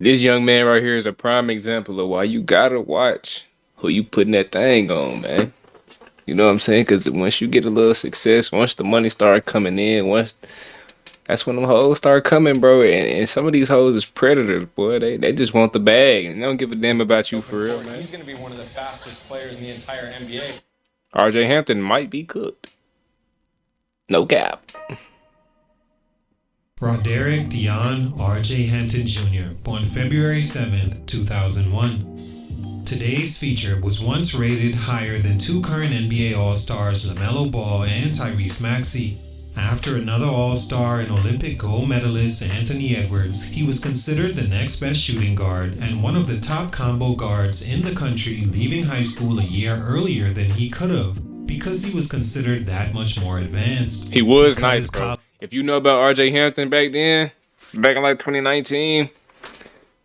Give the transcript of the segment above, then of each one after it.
This young man right here is a prime example of why you gotta watch who you putting that thing on, man. You know what I'm saying? Because once you get a little success, once the money start coming in, once that's when them hoes start coming, bro. And some of these hoes is predators, boy. They just want the bag and they don't give a damn about you for Open real, court. man. He's going to be one of the fastest players in the entire NBA. RJ Hampton might be cooked. No cap. Roderick Dion R.J. Hampton Jr., born February 7th, 2001. Today's feature was once rated higher than two current NBA All-Stars LaMelo Ball and Tyrese Maxey. After another All-Star and Olympic gold medalist Anthony Edwards, he was considered the next best shooting guard and one of the top combo guards in the country, leaving high school a year earlier than he could have because he was considered that much more advanced. He was nice, bro. If you know about RJ Hampton back then, back in like 2019,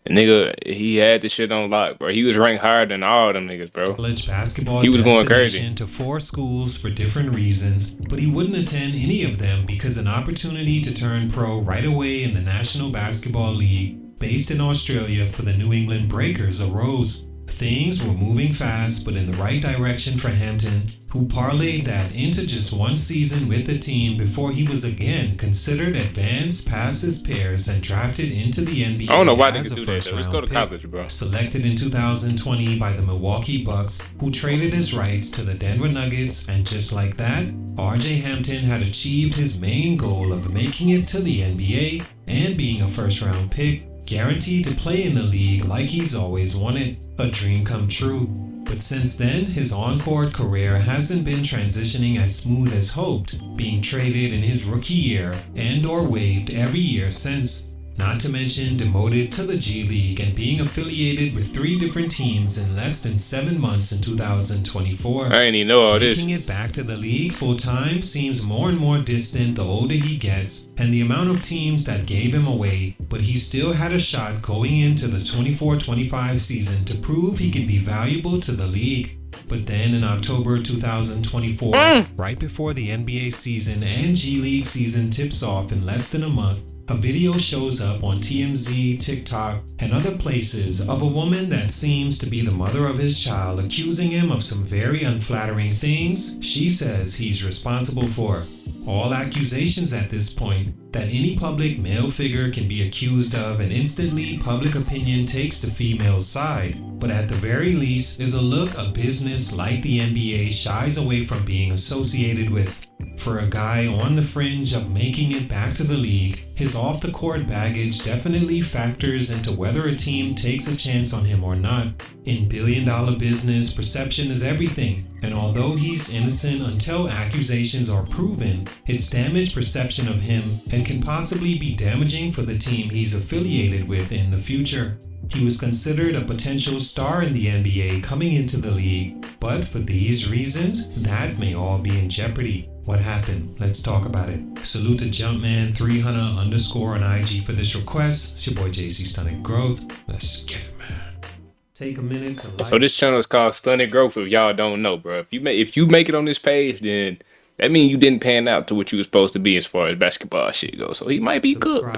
the nigga, he had the shit on lock, bro. He was ranked higher than all them niggas, bro. College basketball He was going crazy. to 4 schools for different reasons, but he wouldn't attend any of them because an opportunity to turn pro right away in the National Basketball League, based in Australia for the New England Breakers, arose. Things were moving fast, but in the right direction for Hampton, who parlayed that into just one season with the team before he was again considered advanced past his peers and drafted into the NBA I don't know why as niggas a do that, though. Just first-round go to pick. college, bro. Selected in 2020 by the Milwaukee Bucks, who traded his rights to the Denver Nuggets, and just like that, RJ Hampton had achieved his main goal of making it to the NBA and being a first-round pick, guaranteed to play in the league like he's always wanted. A dream come true. But since then, his on-court career hasn't been transitioning as smooth as hoped, being traded in his rookie year and/or waived every year since. Not to mention demoted to the G League and being affiliated with 3 different teams in less than 7 months in 2024. I didn't even know all this. Making it back to the league full-time seems more and more distant the older he gets and the amount of teams that gave him away, but he still had a shot going into the 24-25 season to prove he can be valuable to the league. But then in October 2024, right before the NBA season and G League season tips off in less than a month, a video shows up on TMZ, TikTok, and other places of a woman that seems to be the mother of his child accusing him of some very unflattering things she says he's responsible for. All accusations at this point that any public male figure can be accused of, and instantly public opinion takes the female's side, but at the very least is a look a business like the NBA shies away from being associated with. For a guy on the fringe of making it back to the league, his off-the-court baggage definitely factors into whether a team takes a chance on him or not. In billion-dollar business, perception is everything, and although he's innocent until accusations are proven, it's damaged perception of him and can possibly be damaging for the team he's affiliated with in the future. He was considered a potential star in the NBA coming into the league, but for these reasons, that may all be in jeopardy. What happened? Let's talk about it. Salute to Jumpman300 underscore on IG for this request. It's your boy JC Stunning Growth. Let's get it, man. Take a minute to like. So this channel is called Stunning Growth. If y'all don't know, bro, if you make it on this page, then that means you didn't pan out to what you were supposed to be as far as basketball shit goes. So he might be cooked.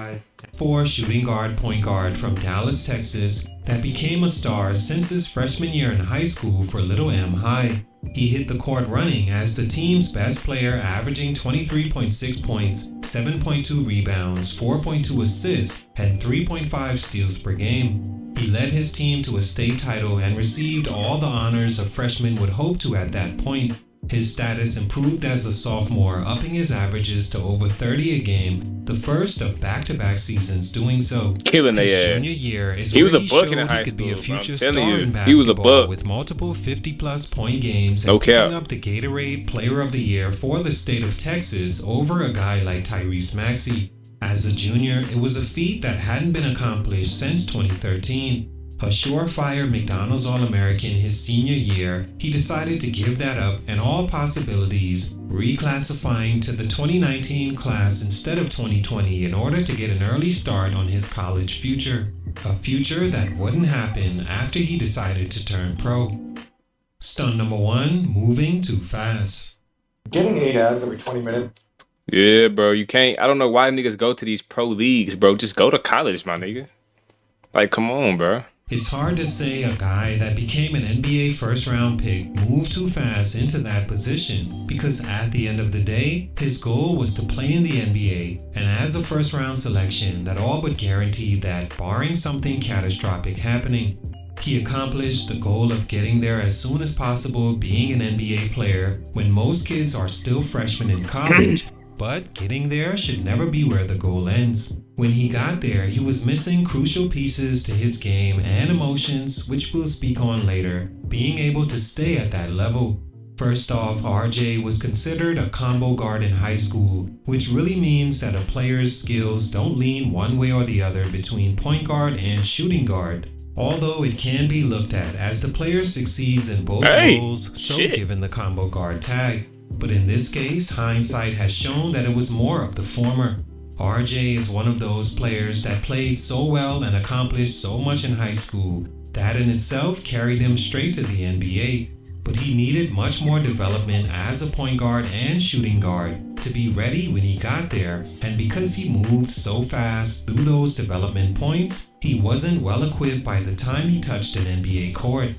For shooting guard, point guard from Dallas, Texas, that became a star since his freshman year in high school for Little M High. He hit the court running as the team's best player, averaging 23.6 points, 7.2 rebounds, 4.2 assists, and 3.5 steals per game. He led his team to a state title and received all the honors a freshman would hope to at that point. His status improved as a sophomore, upping his averages to over 30 a game, the first of back-to-back seasons doing so. Killing his their ass. junior year is He was where a he buck showed in high he could be a school, bro. future I'm star telling you, in he was a basketball buck. with multiple 50-plus point games and No picking cap. up the Gatorade Player of the Year for the state of Texas over a guy like Tyrese Maxey. As a junior, it was a feat that hadn't been accomplished since 2013. A surefire McDonald's All-American his senior year, he decided to give that up and all possibilities, reclassifying to the 2019 class instead of 2020 in order to get an early start on his college future. A future that wouldn't happen after he decided to turn pro. Stunt number 1, moving too fast. Getting 8 ads every 20 minutes. Yeah, bro, you can't. I don't know why niggas go to these pro leagues, bro. Just go to college, my nigga. Like, come on, bro. It's hard to say a guy that became an NBA first round pick moved too fast into that position because at the end of the day, his goal was to play in the NBA, and as a first round selection that all but guaranteed that barring something catastrophic happening, he accomplished the goal of getting there as soon as possible being an NBA player when most kids are still freshmen in college. But getting there should never be where the goal ends. When he got there, he was missing crucial pieces to his game and emotions, which we'll speak on later, being able to stay at that level. First off, RJ was considered a combo guard in high school, which really means that a player's skills don't lean one way or the other between point guard and shooting guard. Although it can be looked at as the player succeeds in both roles, so given the combo guard tag. But in this case, hindsight has shown that it was more of the former. RJ is one of those players that played so well and accomplished so much in high school. That in itself carried him straight to the NBA. But he needed much more development as a point guard and shooting guard to be ready when he got there. And because he moved so fast through those development points, he wasn't well equipped by the time he touched an NBA court.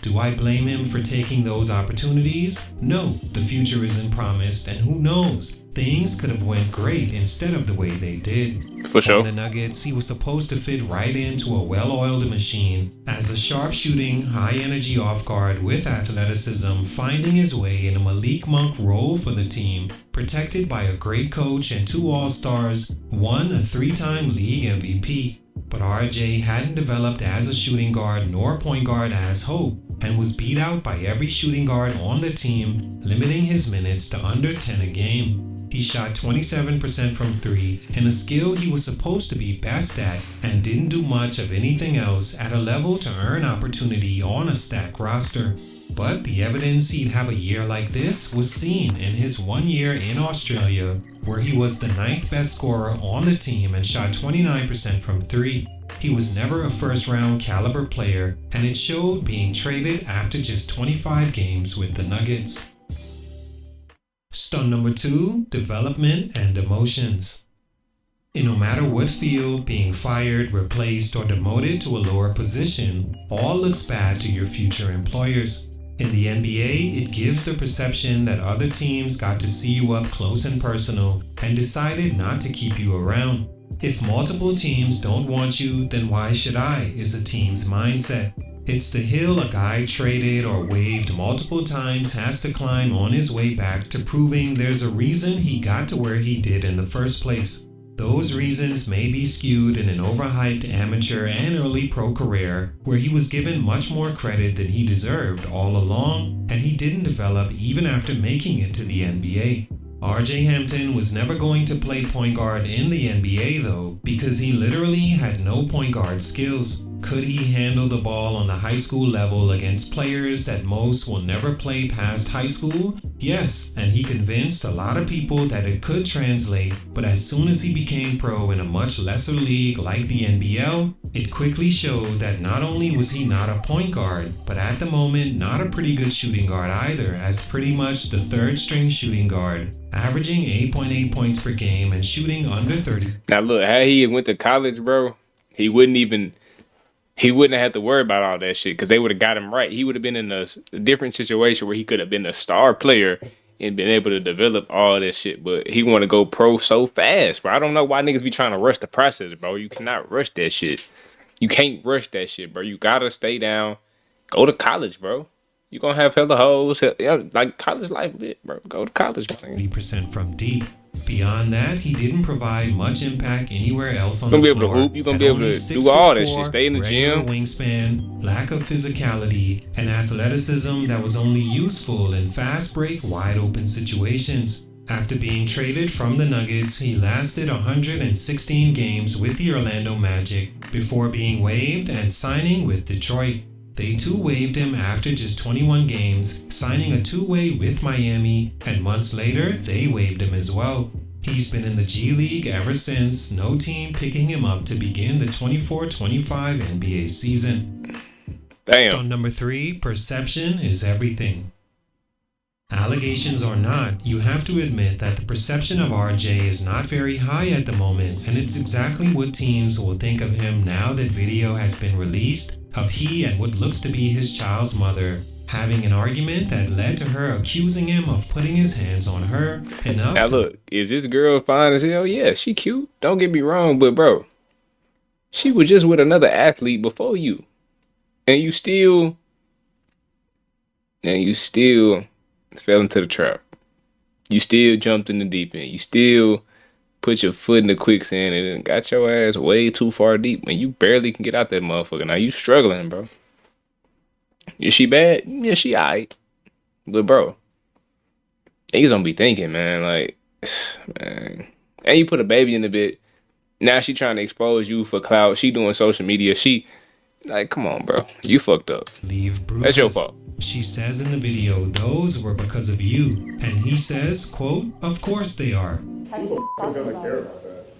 Do I blame him for taking those opportunities? No, the future isn't promised, and who knows? Things could have went great instead of the way they did. For sure. On the Nuggets, he was supposed to fit right into a well-oiled machine as a sharp-shooting, high-energy off-guard with athleticism, finding his way in a Malik Monk role for the team, protected by a great coach and 2 All-Stars, one a 3-time league MVP. But RJ hadn't developed as a shooting guard nor point guard as hoped, and was beat out by every shooting guard on the team, limiting his minutes to under 10 a game. He shot 27% from 3, in a skill he was supposed to be best at, and didn't do much of anything else at a level to earn opportunity on a stacked roster. But the evidence he'd have a year like this was seen in his 1 year in Australia, where he was the 9th best scorer on the team and shot 29% from 3. He was never a first-round caliber player, and it showed being traded after just 25 games with the Nuggets. Stunt number 2, development and emotions. In no matter what field, being fired, replaced, or demoted to a lower position all looks bad to your future employers. In the NBA, it gives the perception that other teams got to see you up close and personal and decided not to keep you around. If multiple teams don't want you, then why should I, is a team's mindset. It's the hill a guy traded or waived multiple times has to climb on his way back to proving there's a reason he got to where he did in the first place. Those reasons may be skewed in an overhyped amateur and early pro career where he was given much more credit than he deserved all along, and he didn't develop even after making it to the NBA. RJ Hampton was never going to play point guard in the NBA though, because he literally had no point guard skills. Could he handle the ball on the high school level against players that most will never play past high school? Yes, and he convinced a lot of people that it could translate, but as soon as he became pro in a much lesser league like the NBL, it quickly showed that not only was he not a point guard, but at the moment not a pretty good shooting guard either, as pretty much the third string shooting guard, averaging 8.8 points per game and shooting under 30. Now look, how he went to college, bro, he wouldn't have had to worry about all that shit because they would have got him right. He would have been in a different situation where he could have been a star player and been able to develop all that shit. But he want to go pro so fast, bro. I don't know why niggas be trying to rush the process, bro. You cannot rush that shit. You can't rush that shit, bro. You gotta stay down. Go to college, bro. You gonna have hella hoes. Like college life lit, bro. Go to college, bro. 30% from deep. Beyond that, he didn't provide much impact anywhere else on the floor. You're gonna be able to hoop. You're gonna be able to do all that shit. Stay in the gym. Wingspan, lack of physicality, and athleticism that was only useful in fast break, wide open situations. After being traded from the Nuggets, he lasted 116 games with the Orlando Magic before being waived and signing with Detroit. They too waived him after just 21 games, signing a two-way with Miami, and months later, they waived him as well. He's been in the G League ever since, no team picking him up to begin the 24-25 NBA season. Damn. Stunt number 3, perception is everything. Allegations or not, you have to admit that the perception of RJ is not very high at the moment, and it's exactly what teams will think of him now that video has been released of he and what looks to be his child's mother having an argument that led to her accusing him of putting his hands on her enough Now look, is this girl fine as hell? Yeah, she cute. Don't get me wrong, but bro, she was just with another athlete before you, and you still fell into the trap. You still jumped in the deep end. You still put your foot in the quicksand and got your ass way too far deep when you barely can get out that motherfucker. Now you struggling, bro. Is she bad? Yeah, she alright. But bro, niggas don't be thinking, man. Like, man. And you put a baby in the bit. Now she trying to expose you for clout. She doing social media. She, like, come on, bro. You fucked up. leave bruises. That's your fault. She says in the video, those were because of you. And he says, quote, of course they are.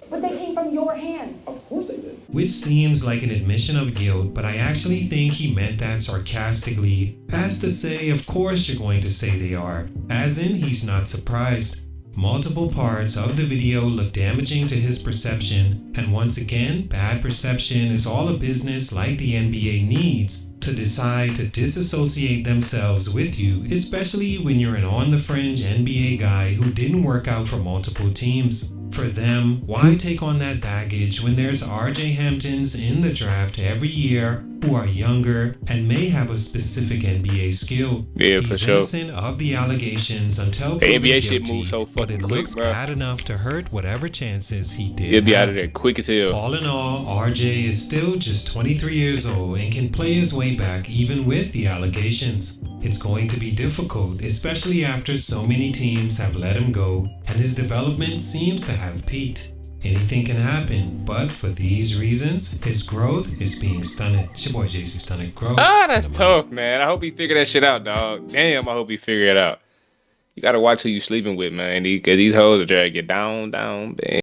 But they came from your hands. Of course they did. Which seems like an admission of guilt, but I actually think he meant that sarcastically, as to say, of course you're going to say they are. As in, he's not surprised. Multiple parts of the video look damaging to his perception, and once again, bad perception is all a business like the NBA needs to decide to disassociate themselves with you, especially when you're an on-the-fringe NBA guy who didn't work out for multiple teams. For them, why take on that baggage when there's RJ Hamptons in the draft every year who are younger and may have a specific NBA skill? Yeah, He's for sure. innocent of the allegations until The proven NBA shit guilty, moves so but it fucking looks quick, bro. bad enough to hurt whatever chances he did He'll be have. out of there quick as hell. All in all, RJ is still just 23 years old and can play his way back even with the allegations. It's going to be difficult, especially after so many teams have let him go and his development seems to have peaked. Anything can happen, but for these reasons, his growth is being stunted. It's your boy JC Stunted Growth. That's tough, man. I hope he figure that shit out, dog. Damn, I hope he figure it out. You gotta watch who you sleeping with, man. Cause these hoes are trying to get down, man.